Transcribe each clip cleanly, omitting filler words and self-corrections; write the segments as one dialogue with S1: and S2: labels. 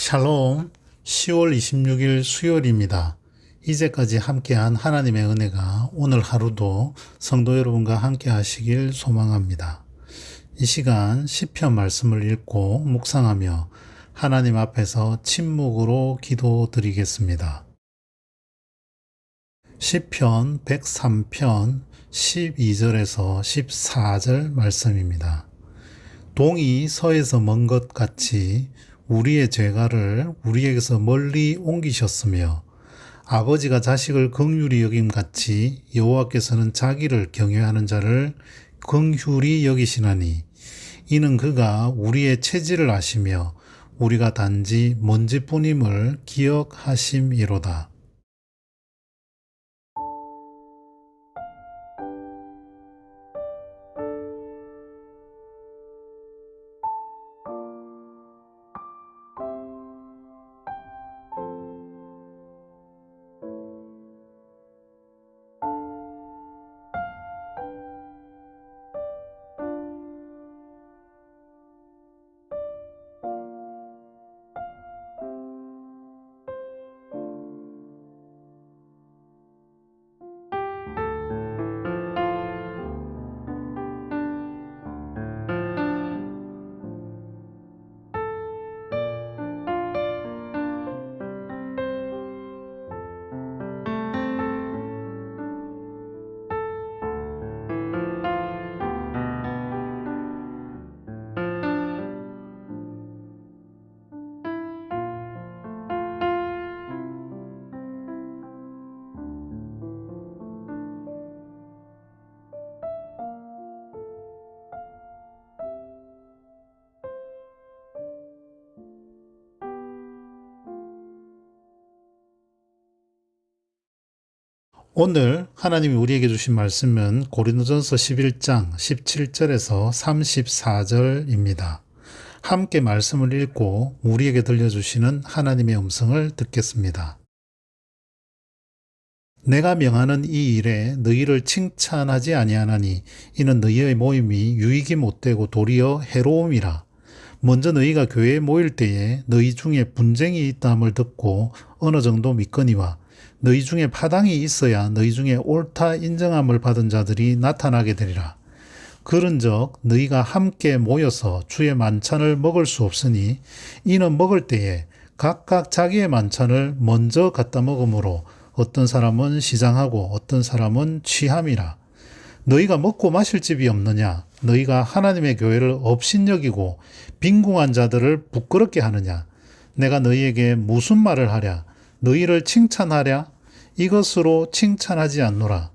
S1: 샬롬, 10월 26일 수요일입니다. 이제까지 함께한 하나님의 은혜가 오늘 하루도 성도 여러분과 함께 하시길 소망합니다. 이 시간 시편 말씀을 읽고 묵상하며 하나님 앞에서 침묵으로 기도드리겠습니다. 시편 103편 12절에서 14절 말씀입니다. 동이 서에서 먼 것 같이 우리의 죄가를 우리에게서 멀리 옮기셨으며 아버지가 자식을 긍휼히 여김같이 여호와께서는 자기를 경외하는 자를 긍휼히 여기시나니 이는 그가 우리의 체질을 아시며 우리가 단지 먼지뿐임을 기억하심이로다. 오늘 하나님이 우리에게 주신 말씀은 고린도전서 11장 17절에서 34절입니다. 함께 말씀을 읽고 우리에게 들려주시는 하나님의 음성을 듣겠습니다. 내가 명하는 이 일에 너희를 칭찬하지 아니하나니 이는 너희의 모임이 유익이 못되고 도리어 해로움이라. 먼저 너희가 교회에 모일 때에 너희 중에 분쟁이 있다함을 듣고 어느 정도 믿거니와 너희 중에 파당이 있어야 너희 중에 옳다 인정함을 받은 자들이 나타나게 되리라. 그런즉 너희가 함께 모여서 주의 만찬을 먹을 수 없으니 이는 먹을 때에 각각 자기의 만찬을 먼저 갖다 먹으므로 어떤 사람은 시장하고 어떤 사람은 취함이라. 너희가 먹고 마실 집이 없느냐? 너희가 하나님의 교회를 업신여기고 빈궁한 자들을 부끄럽게 하느냐? 내가 너희에게 무슨 말을 하랴? 너희를 칭찬하랴? 이것으로 칭찬하지 않노라.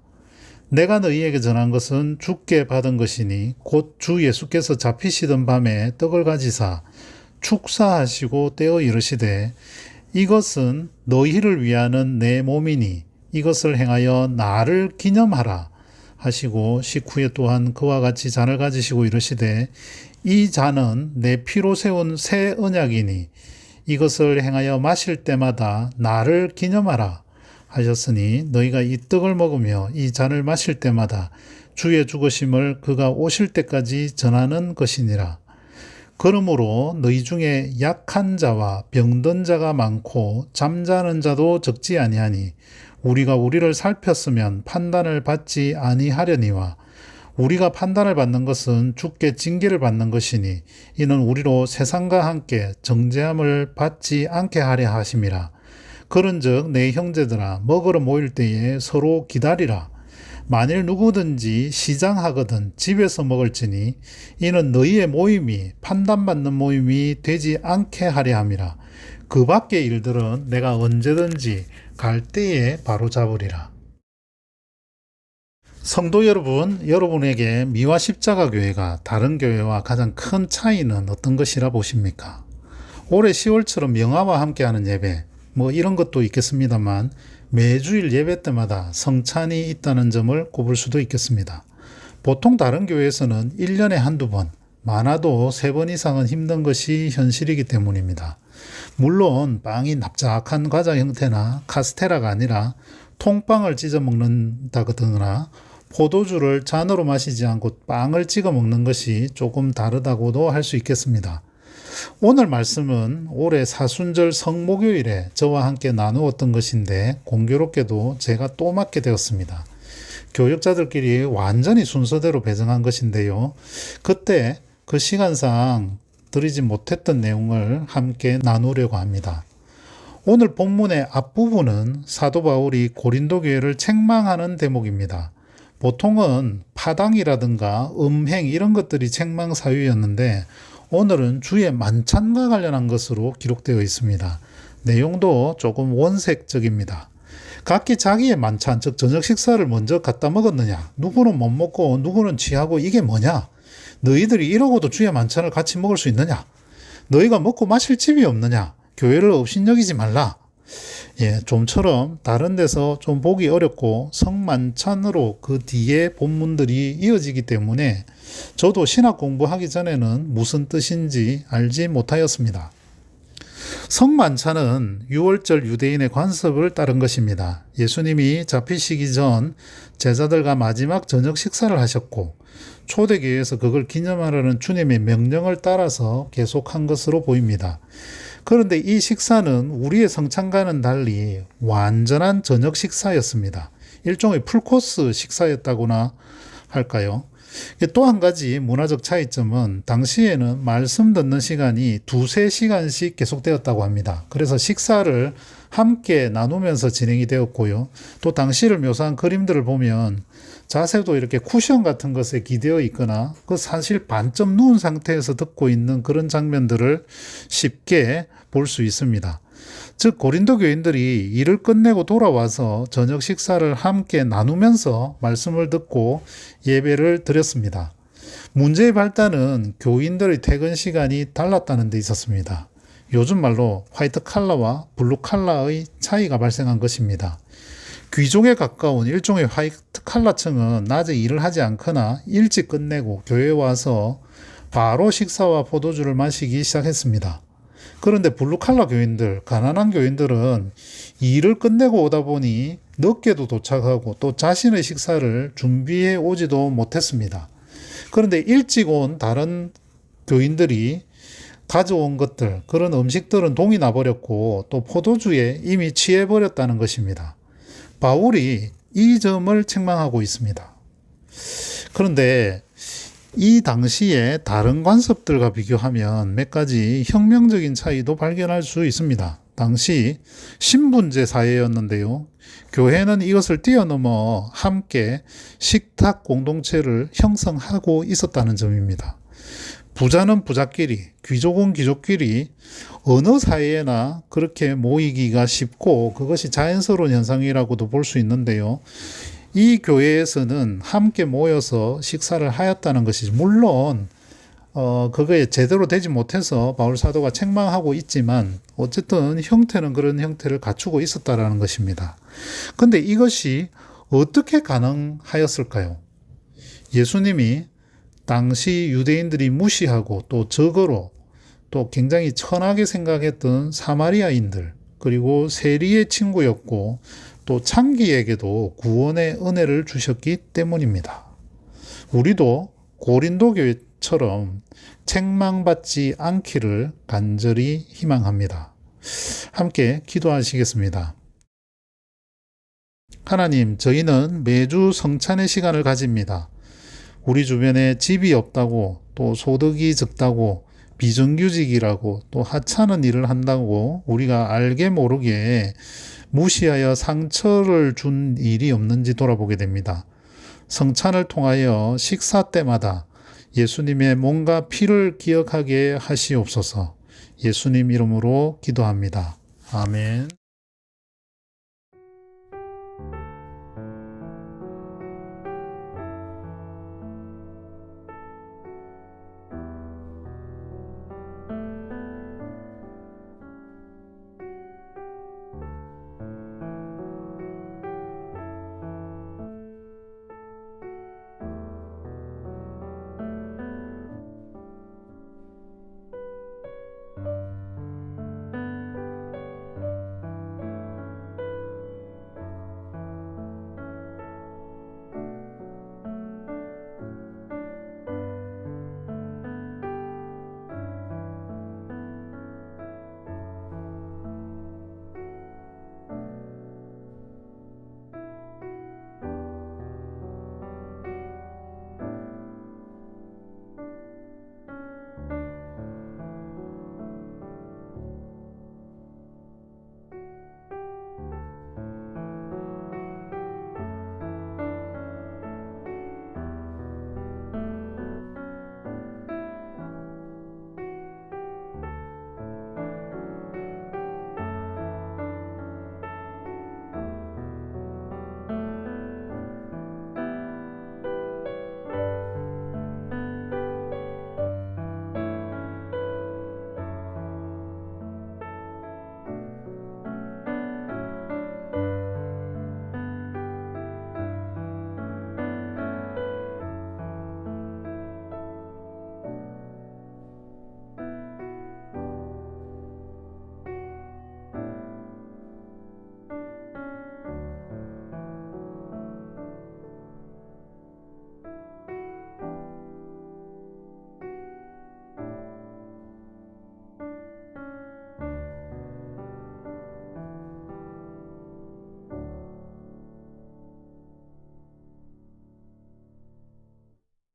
S1: 내가 너희에게 전한 것은 주께 받은 것이니 곧 주 예수께서 잡히시던 밤에 떡을 가지사 축사하시고 떼어 이르시되 이것은 너희를 위하는 내 몸이니 이것을 행하여 나를 기념하라 하시고 식후에 또한 그와 같이 잔을 가지시고 이르시되 이 잔은 내 피로 세운 새 언약이니 이것을 행하여 마실 때마다 나를 기념하라 하셨으니 너희가 이 떡을 먹으며 이 잔을 마실 때마다 주의 죽으심을 그가 오실 때까지 전하는 것이니라. 그러므로 너희 중에 약한 자와 병든 자가 많고 잠자는 자도 적지 아니하니 우리가 우리를 살폈으면 판단을 받지 아니하려니와 우리가 판단을 받는 것은 주께 징계를 받는 것이니 이는 우리로 세상과 함께 정죄함을 받지 않게 하려 하심이라. 그런즉 내 형제들아 먹으러 모일 때에 서로 기다리라. 만일 누구든지 시장하거든 집에서 먹을지니 이는 너희의 모임이 판단받는 모임이 되지 않게 하려 함이라. 그 밖의 일들은 내가 언제든지 갈 때에 바로잡으리라. 성도 여러분, 여러분에게 미화 십자가 교회가 다른 교회와 가장 큰 차이는 어떤 것이라 보십니까? 올해 10월처럼 명화와 함께하는 예배, 이런 것도 있겠습니다만 매주일 예배 때마다 성찬이 있다는 점을 꼽을 수도 있겠습니다. 보통 다른 교회에서는 1년에 한두 번, 많아도 3번 이상은 힘든 것이 현실이기 때문입니다. 물론 빵이 납작한 과자 형태나 카스테라가 아니라 통빵을 찢어 먹는다거나 포도주를 잔으로 마시지 않고 빵을 찍어 먹는 것이 조금 다르다고도 할 수 있겠습니다. 오늘 말씀은 올해 사순절 성목요일에 저와 함께 나누었던 것인데 공교롭게도 제가 또 맡게 되었습니다. 교역자들끼리 완전히 순서대로 배정한 것인데요. 그때 그 시간상 드리지 못했던 내용을 함께 나누려고 합니다. 오늘 본문의 앞부분은 사도 바울이 고린도 교회를 책망하는 대목입니다. 보통은 파당이라든가 음행 이런 것들이 책망 사유였는데 오늘은 주의 만찬과 관련한 것으로 기록되어 있습니다. 내용도 조금 원색적입니다. 각기 자기의 만찬, 즉 저녁 식사를 먼저 갖다 먹었느냐, 누구는 못 먹고 누구는 취하고 이게 뭐냐, 너희들이 이러고도 주의 만찬을 같이 먹을 수 있느냐, 너희가 먹고 마실 집이 없느냐, 교회를 업신여기지 말라. 좀처럼 다른 데서 좀 보기 어렵고 성만찬으로 그 뒤에 본문들이 이어지기 때문에 저도 신학 공부하기 전에는 무슨 뜻인지 알지 못하였습니다. 성만찬은 유월절 유대인의 관습을 따른 것입니다. 예수님이 잡히시기 전 제자들과 마지막 저녁 식사를 하셨고 초대교회에서 그걸 기념하라는 주님의 명령을 따라서 계속한 것으로 보입니다. 그런데 이 식사는 우리의 성찬과는 달리 완전한 저녁 식사였습니다. 일종의 풀코스 식사였다고나 할까요? 또 한 가지 문화적 차이점은 당시에는 말씀 듣는 시간이 2-3시간씩 계속되었다고 합니다. 그래서 식사를 함께 나누면서 진행이 되었고요. 또 당시를 묘사한 그림들을 보면 자세도 이렇게 쿠션 같은 것에 기대어 있거나 그 사실 반쯤 누운 상태에서 듣고 있는 그런 장면들을 쉽게 볼 수 있습니다. 즉 고린도 교인들이 일을 끝내고 돌아와서 저녁 식사를 함께 나누면서 말씀을 듣고 예배를 드렸습니다. 문제의 발단은 교인들의 퇴근 시간이 달랐다는 데 있었습니다. 요즘 말로 화이트 칼라와 블루 칼라의 차이가 발생한 것입니다. 귀족에 가까운 일종의 화이트 칼라층은 낮에 일을 하지 않거나 일찍 끝내고 교회에 와서 바로 식사와 포도주를 마시기 시작했습니다. 그런데 블루칼라 교인들, 가난한 교인들은 일을 끝내고 오다 보니 늦게도 도착하고 또 자신의 식사를 준비해 오지도 못했습니다. 그런데 일찍 온 다른 교인들이 가져온 것들, 그런 음식들은 동이 나버렸고 또 포도주에 이미 취해버렸다는 것입니다. 바울이 이 점을 책망하고 있습니다. 그런데 이 당시에 다른 관습들과 비교하면 몇 가지 혁명적인 차이도 발견할 수 있습니다. 당시 신분제 사회였는데요. 교회는 이것을 뛰어넘어 함께 식탁 공동체를 형성하고 있었다는 점입니다. 부자는 부자끼리, 귀족은 귀족끼리 어느 사회에나 그렇게 모이기가 쉽고 그것이 자연스러운 현상이라고도 볼 수 있는데요. 이 교회에서는 함께 모여서 식사를 하였다는 것이죠. 물론 그거에 제대로 되지 못해서 바울 사도가 책망하고 있지만 어쨌든 형태는 그런 형태를 갖추고 있었다라는 것입니다. 그런데 이것이 어떻게 가능하였을까요? 예수님이 당시 유대인들이 무시하고 또 적어로 또 굉장히 천하게 생각했던 사마리아인들 그리고 세리의 친구였고 또 창기에게도 구원의 은혜를 주셨기 때문입니다. 우리도 고린도 교회처럼 책망받지 않기를 간절히 희망합니다. 함께 기도하시겠습니다. 하나님, 저희는 매주 성찬의 시간을 가집니다. 우리 주변에 집이 없다고 또 소득이 적다고 비정규직이라고 또 하찮은 일을 한다고 우리가 알게 모르게 무시하여 상처를 준 일이 없는지 돌아보게 됩니다. 성찬을 통하여 식사 때마다 예수님의 몸과 피를 기억하게 하시옵소서. 예수님 이름으로 기도합니다. 아멘.